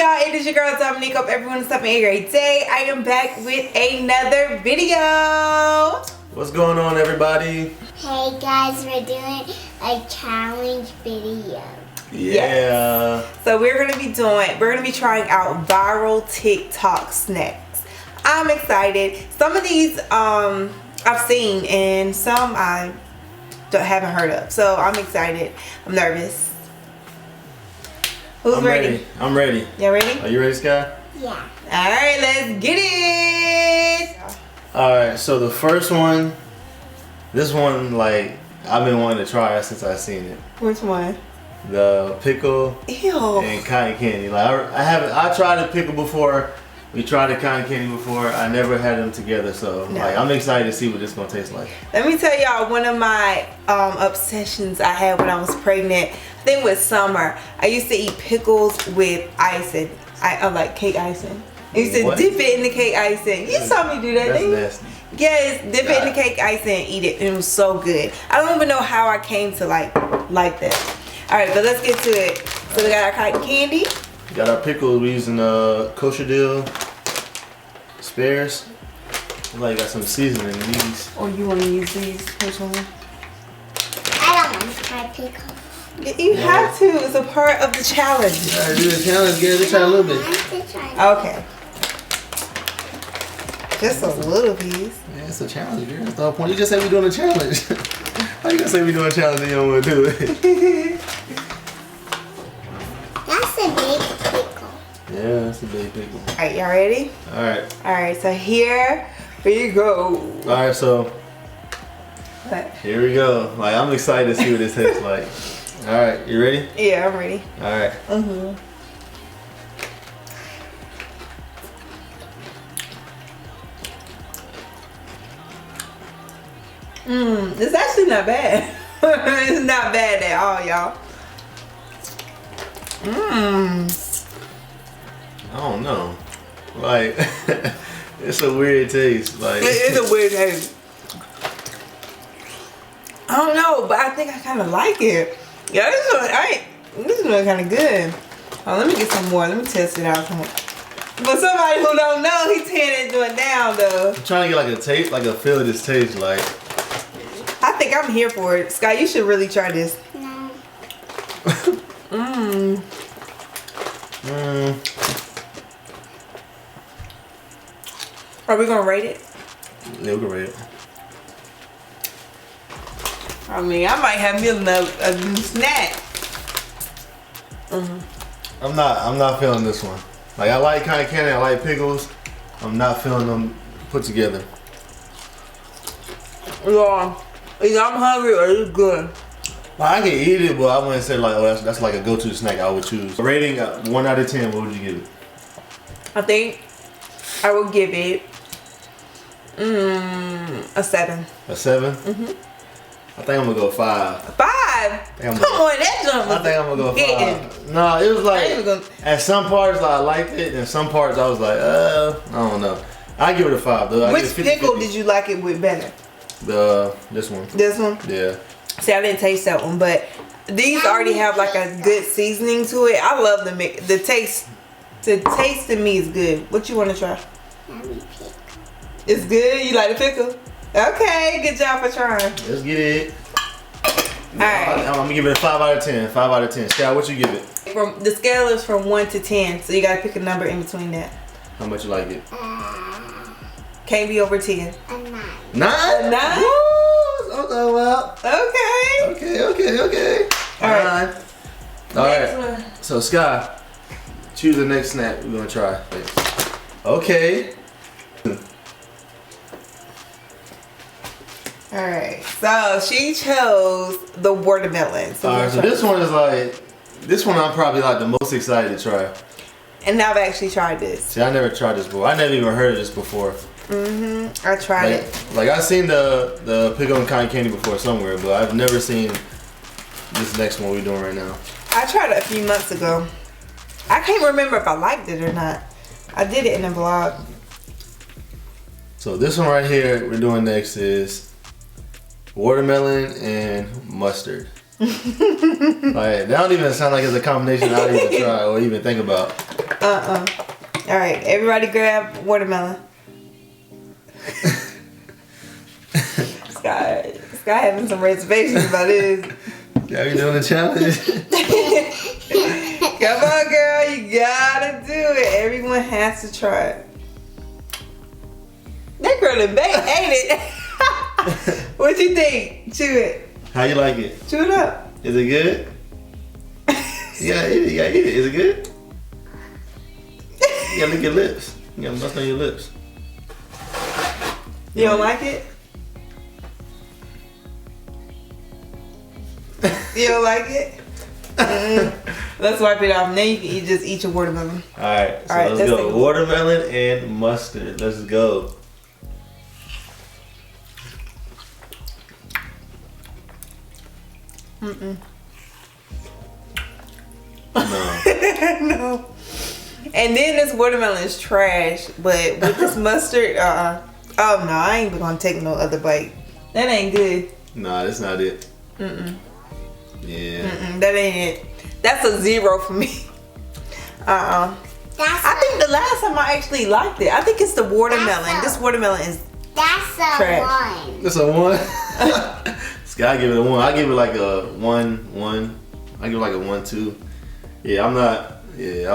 y'all? It is your girl Domonique. Hope everyone's having a great day. I am back with another video. What's going on, everybody? Hey guys, we're doing a challenge video. Yeah. Yes. So we're gonna be trying out viral TikTok snacks. I'm excited. Some of these I've seen and some I haven't heard of. So I'm excited. I'm nervous. Who's ready? I'm ready. You ready? Are you ready, Sky? Yeah. Alright, let's get it! Alright, so the first one, this one, like, I've been wanting to try it since I seen it. Which one? The pickle Ew. and cotton candy. Like, I tried the pickle before. We tried the cotton candy before. I never had them together, so like I'm excited to see what this is gonna taste like. Let me tell y'all one of my obsessions I had when I was pregnant. I think it was summer. I used to eat pickles with icing. I like cake icing. I used to dip it in the cake icing. You saw me do that, That's didn't you? nasty. Yes, dip it in the cake icing and eat it. And it was so good. I don't even know how I came to like that. All right, but let's get to it. So we got our cotton candy. Got our pickles. We using kosher dill, spares. Like got some seasoning in these. Or you want to use these? Which one? I don't want to try pickles. You have to. It's a part of the challenge. Alright, do the challenge. Give it a try a little bit. I want to try. Okay. Just a little piece. Yeah, it's a challenge, girl. That's the whole point. You just said we're doing a challenge. How you gonna say we're doing a challenge and you don't want to do it? That's a big pickle. Yeah, that's a big pickle. Alright, y'all ready? Alright. Alright, so here we go. Alright, so What? here we go. Like, I'm excited to see what this tastes like. Alright, you ready? Yeah, I'm ready. Alright. Mm-hmm. It's actually not bad. It's not bad at all, y'all. I don't know. Like, it's a weird taste. Like, It is a weird taste. I don't know, but I think I kind of like it. Yeah, this is kind of good. Oh, let me get some more. Let me test it out some more. For somebody who don't know, he's tearing it down though. I'm trying to get like a taste, like a feel of this taste. Like, I think I'm here for it. Sky, you should really try this. No. Are we gonna rate it? yeah, we can rate it. I mean, I might have me a new snack. I'm not feeling this one. Like, I like cotton candy, I like pickles. I'm not feeling them put together. Yeah, either I'm hungry or it's good. Well, I can eat it, but I wouldn't say like, oh, that's like a go-to snack I would choose. Rating 1 out of 10, what would you give it? I think I will give it a 7. A 7? I think I'm gonna go 5. 5? I'm Come gonna- on, that jump was I think I'm gonna go hitting. 5. No, it was I like, ain't gonna- at some parts I liked it, and some parts I was like, I don't know. I give it a 5 though. I Which give it 50-50. pickle did you like it with better? This one. This one? Yeah. See, I didn't taste that one, but these already have like a good seasoning to it. I love the mix. The taste to me is good. What you want to try? Pickle. It's good? You like the pickle? Okay, good job for trying. Let's get it. Alright. I'm gonna give it a 5 out of 10. 5 out of 10. Sky, what you give it? From the scale is from 1 to 10, so you gotta pick a number in between that. How much you like it? Can't be over 10. A 9. 9? 9? Woo! Okay, well. Okay. Okay. Alright. Alright. Next Alright. one. So, Sky, choose the next snack we're gonna try. Okay. Alright. So she chose the watermelon. Alright, so this one is like, this one I'm probably like the most excited to try. And I've actually tried this. See, I never tried this before. I never even heard of this before. I tried it. Like I've seen the pickle and cotton candy before somewhere, but I've never seen this next one we're doing right now. I tried it a few months ago. I can't remember if I liked it or not. I did it in a vlog. So this one right here we're doing next is watermelon and mustard. Like, that don't even sound like it's a combination I would even try or even think about. All right, everybody grab watermelon. Sky having some reservations about this. Are you doing the challenge? Come on, girl, you gotta do it. Everyone has to try it. That girl in Belle ate it. What you think? Chew it. How you like it? Chew it up. Is it good? You gotta eat it. You gotta eat it. Is it good? You gotta lick your lips. You gotta bust on your lips. You don't like it? You don't like it? Let's wipe it off. Now you can just eat your watermelon. Alright, so let's go. Watermelon and mustard. Let's go. Mm-mm. No. No. And then this watermelon is trash, but with this mustard, oh no, I ain't gonna take no other bite. That ain't good. Nah, that's not it. Mm-mm. Yeah. Mm-mm, that ain't it. That's a 0 for me. I think the last time I actually liked it, I think it's the watermelon. This watermelon is That's a trash. 1. That's a 1. Sky give it a 1. I give it like a 1. I give it like a 1, 2. Yeah, I'm not. Yeah,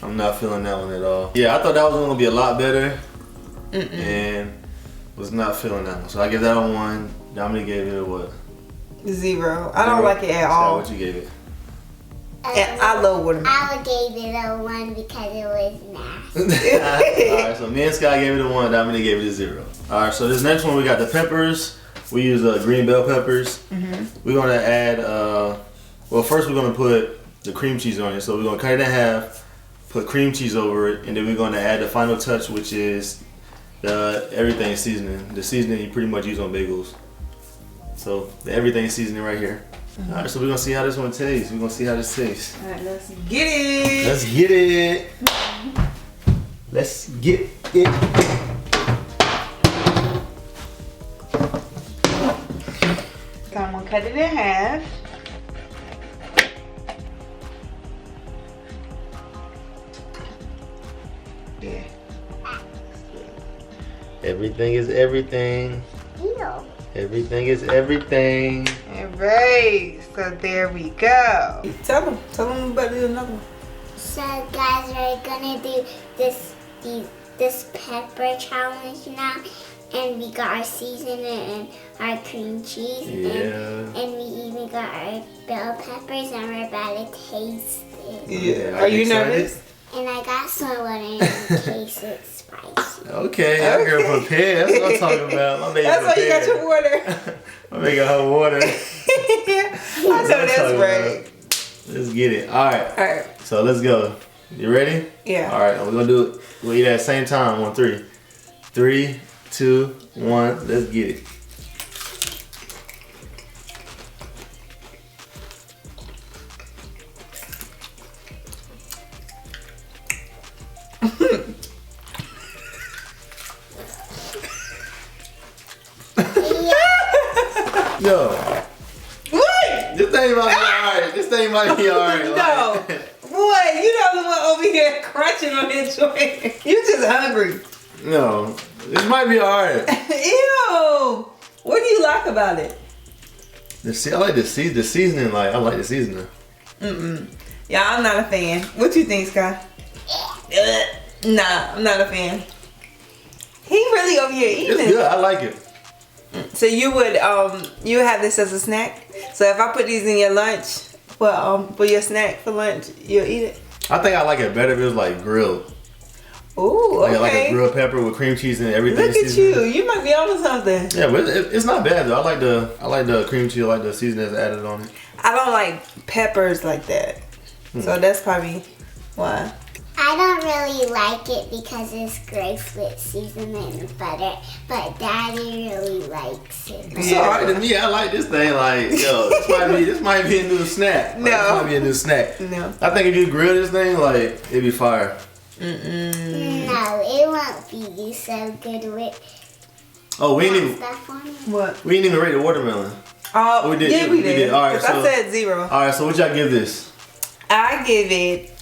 I'm not feeling that one at all. Yeah, I thought that was gonna be a lot better, and was not feeling that one. So I give that a 1. Dominique gave it a what? 0. I don't like it at all. What you gave it? And I love watermelon. I gave it a 1 because it was nasty. Alright, so me and Sky gave it a 1. Dominique gave it a 0. Alright, so this next one we got the peppers. We use green bell peppers. We're gonna add. Well, first we're gonna put the cream cheese on it. So we're gonna cut it in half, put cream cheese over it, and then we're gonna add the final touch, which is the everything seasoning. The seasoning you pretty much use on bagels. So the everything seasoning right here. Alright, so we're gonna see how this one tastes. We're gonna see how this tastes. Alright, let's get it. Let's get it. Let's get it. So I'm gonna cut it in half. Yeah. Everything is everything. Ew. Everything is everything. Alright, so there we go. Tell them about it another one. So guys, we're gonna do this pepper challenge now, and we got our seasoning and our cream cheese, and we even got our bell peppers, and we're about to taste it. Yeah. Are you nervous? And I got some water in case it's spicy. Okay, that girl prepared. That's what I'm talking about. My baby That's why you got your water. My baby got her water. I know that's right. Let's get it. Alright. Alright. So let's go. You ready? Yeah. Alright, we're gonna do it. We'll eat at the same time on 3. 3, 2, 1, let's get it. Yo. What? This thing might be alright. This thing might be alright. No. Boy, you know the one over here crunching on his joint. You just hungry. No. This might be alright. Ew. What do you like about it? I like the seasoning. Like, I like the seasoning. Yeah, I'm not a fan. What you think, Sky? Nah, I'm not a fan. He really over here eating It's it. good. I like it. So you would you have this as a snack? So if I put these in your lunch for your snack for lunch, you'll eat it? I think I like it better if it was like grilled. Ooh, okay. Like a grilled pepper with cream cheese and everything. Look at you. You might be onto something. Yeah, but it's not bad though. I like the cream cheese. I like the seasoning that's added on it. I don't like peppers like that. So that's probably why. I don't really like it because it's grapes with seasoning and butter, but Daddy really likes it. It's alright to me. I like this thing. Like, yo, this might be a new snack. Like, No. This might be a new snack. No. I think if you grill this thing, like, it'd be fire. No, it won't be so good with Oh, we didn't stuff on it. What? even rate the watermelon. Oh, We did. yeah, we did. All right, 'Cause I so- said 0. Alright, so what y'all give this? I give it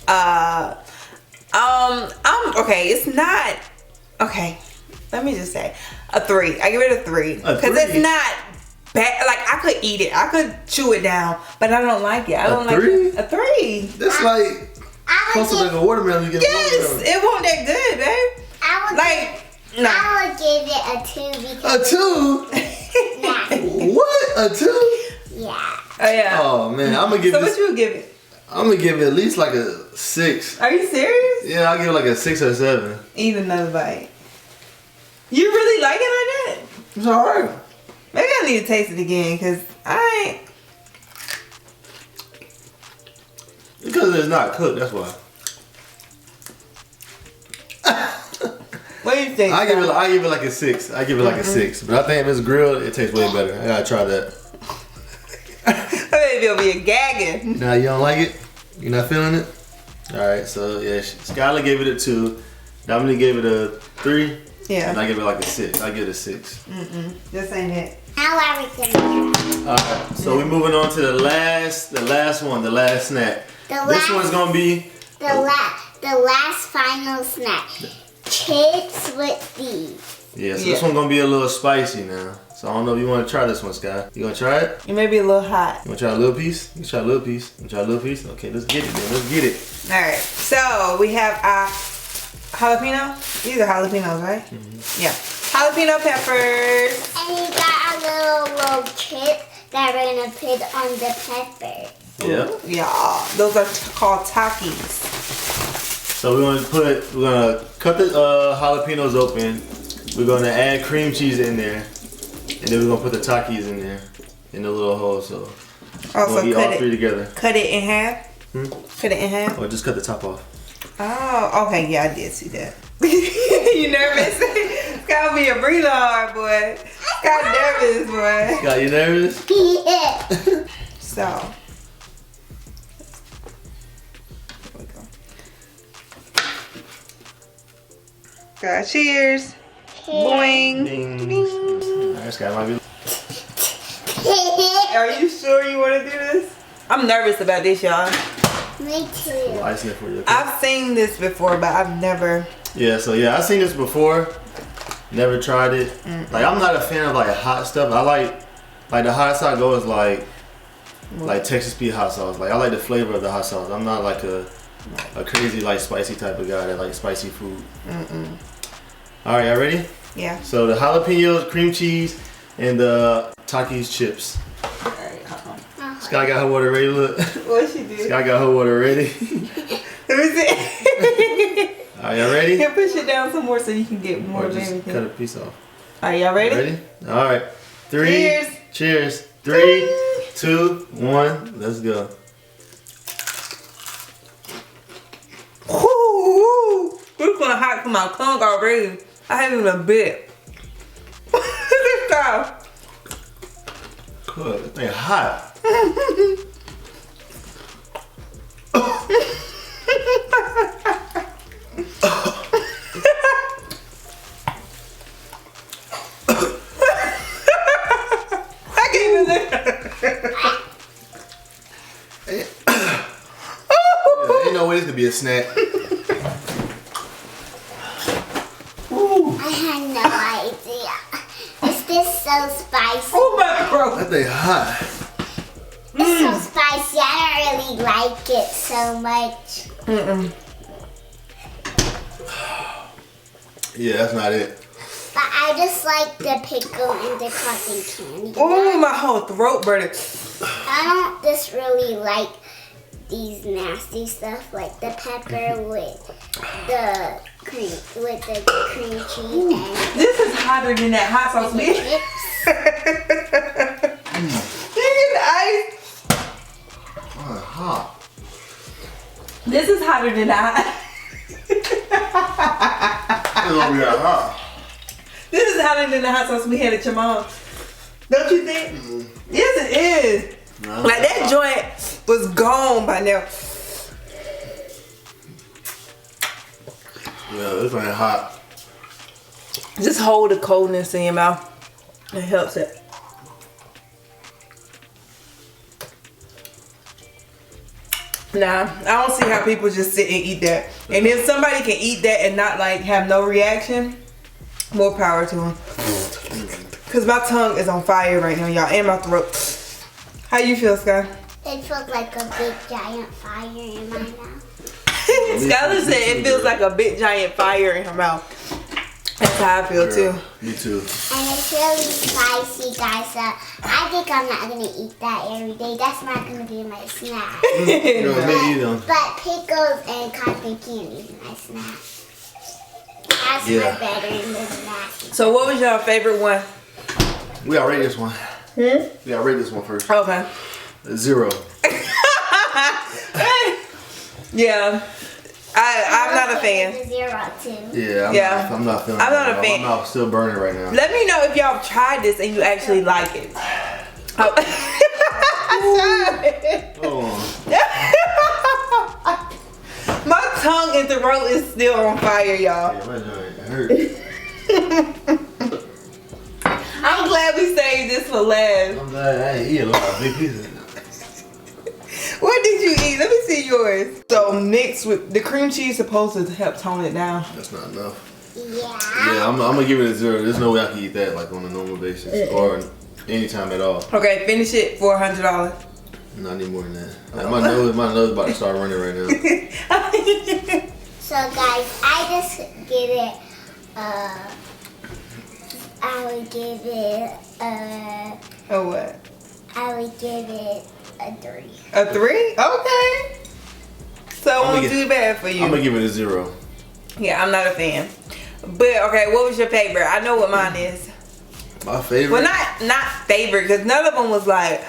I'm okay. It's not okay. Let me just say a 3. I give it a 3 because it's not bad. Like I could eat it, I could chew it down, but I don't like it. I don't like it. A 3. That's like close to like a watermelon. You get yes, it won't that good, babe. I would give it a 2 because a 2. What? A 2? Yeah. Oh yeah. Oh man, I'm gonna give so this. what you would give it? I'm gonna give it at least like a 6. Are you serious? Yeah, I'll give it like a 6 or 7. Eat another bite. You really like it like that? It's alright. Maybe I need to taste it again because I ain't. Because it's not cooked, that's why. What do you think? I give it like a 6. I give it like a 6. But I think if it's grilled, it tastes way better. I gotta try that. Maybe it'll be a gagging. Now you don't like it? You're not feeling it? Alright, so yeah, Skylar gave it a 2. Dominique gave it a 3. Yeah. And I give it like a 6. I give it a 6. This ain't it. Now everything. Alright, so we're moving on to the last one, the last snack. This one's gonna be the last final snack. Chips with these. Yeah, so this one's gonna be a little spicy now. So I don't know if you want to try this one, Sky. You gonna try it? It may be a little hot. You wanna try a little piece? You try a little piece? You try a little piece? Okay, let's get it then. Let's get it. Alright, so we have our jalapeno. These are jalapenos, right? Yeah. Jalapeno peppers. And you got a little chip that we're gonna put on the pepper. Yeah. Yeah. Those are called TAKIs. So we're gonna cut the jalapenos open. We're gonna add cream cheese in there, and then we're gonna put the TAKIs in there in the little hole. So we're gonna eat all 3 together. Cut it in half. Cut it in half. Or just cut the top off. Oh, okay. Yeah, I did see that. You nervous? It's gotta be a breather hard, boy. Got nervous, boy. Got you nervous? Yeah. So. God, cheers. Boing. Ding. Ding. Alright, Sky, might be. Are you sure you want to do this? I'm nervous about this, y'all. Me too. Ice it for you. Okay? I've seen this before, but I've never. Yeah, so yeah, I've seen this before. Never tried it. Like I'm not a fan of like hot stuff. I like the hot sauce goes like Texas Pete hot sauce. Like I like the flavor of the hot sauce. I'm not like a crazy like spicy type of guy that like spicy food. All right, y'all ready? Yeah. So the jalapenos, cream cheese, and the Takis chips. All right, hold on. Sky got her water ready. Look. What she do? Sky got her water ready. Let me see. All right, y'all ready? Can push it down some more so you can get more Or of just everything. cut a piece off. All right, y'all ready? Ready? All right. 3. Cheers. Cheers. 3, 2, 1. Let's go. Ooh, it's gonna hot from my tongue already. I haven't even a bit. This stuff. Good. That thing hot. I can't even look. Ain't no way this could be a snack. I had no idea. Is this so spicy? Oh my God. That thing hot. It's so spicy. I don't really like it so much. Yeah, that's not it. But I just like the pickle and the cotton candy. Oh, my whole throat burning. I don't just really like these nasty stuff like the pepper with the cream cheese and This is hotter than that hot sauce the man. chips. You get ice. Oh, hot. This is hotter than that. It's gonna be that hot. This is hotter than the hot sauce we had at your mom's. Don't you think? Yes, it is. No, Like that joint was gone by now. Yeah, this thing hot. Just hold the coldness in your mouth. It helps it. Nah, I don't see how people just sit and eat that. And if somebody can eat that and not like have no reaction, more power to them. Cause my tongue is on fire right now, y'all, and my throat. How you feel, Sky? It feels like a big giant fire in my mouth. Skylar said it feels like a big giant fire in her mouth. That's how I feel too. Me too. And it's really spicy, guys. So I think I'm not gonna eat that every day. That's not gonna be my snack. But pickles and cotton candy is my snack. That's my better than snack. So what was your favorite one? We gotta rate this one. We gotta rate this one first. Okay. 0. Yeah. I'm not a fan. 0 too. Yeah, I'm not feeling it. I'm not a fan. My mouth's still burning right now. Let me know if y'all tried this and you actually like it. Oh. Hold on. My tongue and throat is still on fire, y'all. Yeah, my joint hurt. I'm glad we saved this for last. I'm glad I ain't eating a lot of big pieces. What did you eat? Let me see yours. So mixed with the cream cheese supposed to help tone it down. That's not enough. Yeah. Yeah, I'm gonna give it a 0. There's no way I can eat that like on a normal basis or anytime at all. Okay, finish it for $100. No, I need more than that. Like, my nose about to start running right now. So guys, I just give it I would give it Oh what? I would give it a 3. A 3? Okay. So it won't do bad for you. I'm gonna give it a 0. Yeah, I'm not a fan. But okay, what was your favorite? I know what mine is. My favorite? Well, not favorite, because none of them was like,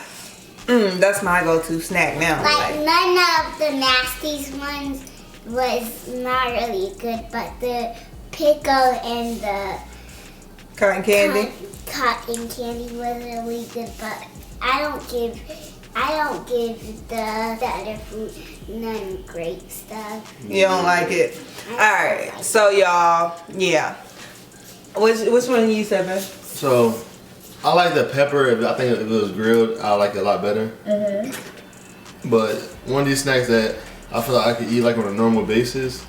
that's my go-to snack now. Like none of the nasties ones was not really good, but the pickle and the Cotton candy. Cotton candy was really good, but I don't give the other food none great stuff. You don't like it? Alright, so y'all, yeah. Which one you said, man? So, I like the pepper. I think if it was grilled, I like it a lot better. But one of these snacks that I feel like I could eat like on a normal basis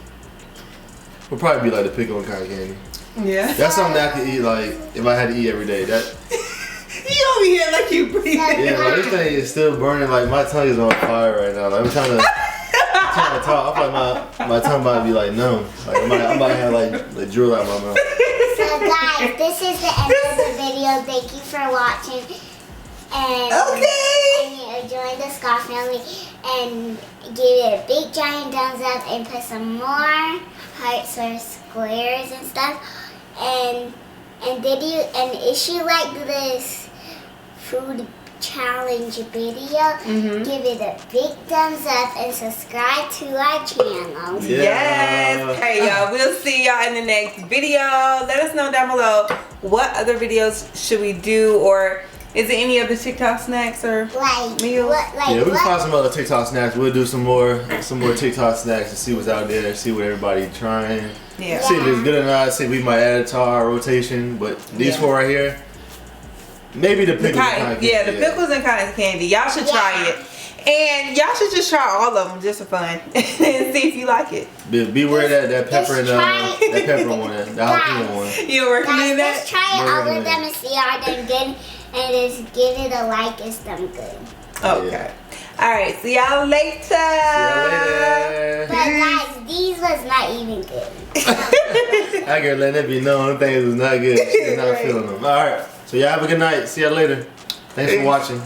would probably be like the pickle and cotton candy. Yeah. That's something that I could eat like if I had to eat every day. That you over here like you breathing. yeah, like this thing is still burning. Like my tongue is on fire right now. Like I'm trying to talk. I feel like my tongue might be like numb. Like I might have like drool out my mouth. So guys, this is the end of the video. Thank you for watching. And join the Scott family and give it a big giant thumbs up and put some more hearts or squares and stuff. And if you like this food challenge video, give it a big thumbs up and subscribe to our channel. Yes. Hey y'all, we'll see y'all in the next video. Let us know down below what other videos should we do, or is there any other TikTok snacks or meals? Yeah, we can find some other TikTok snacks. We'll do some more TikTok snacks and see what's out there, see what everybody trying. Yeah. See if it's good or not. See if we might add it to our rotation. But these 4 right here, maybe the pickles and cotton candy. Yeah, the pickles and cotton candy. Y'all should try it. And y'all should just try all of them just for fun and see if you like it. Beware that pepper and that pepper one, that jalapeno one. You don't recommend that? Let's try all of them and see are they good, and just give it a like. It's them good. Okay. Yeah. All right. See y'all later. See y'all later. But guys, these was not even good. I gotta let it be known. Them things was not good. She's not feeling them. All right. So y'all have a good night. See y'all later. Thanks for watching.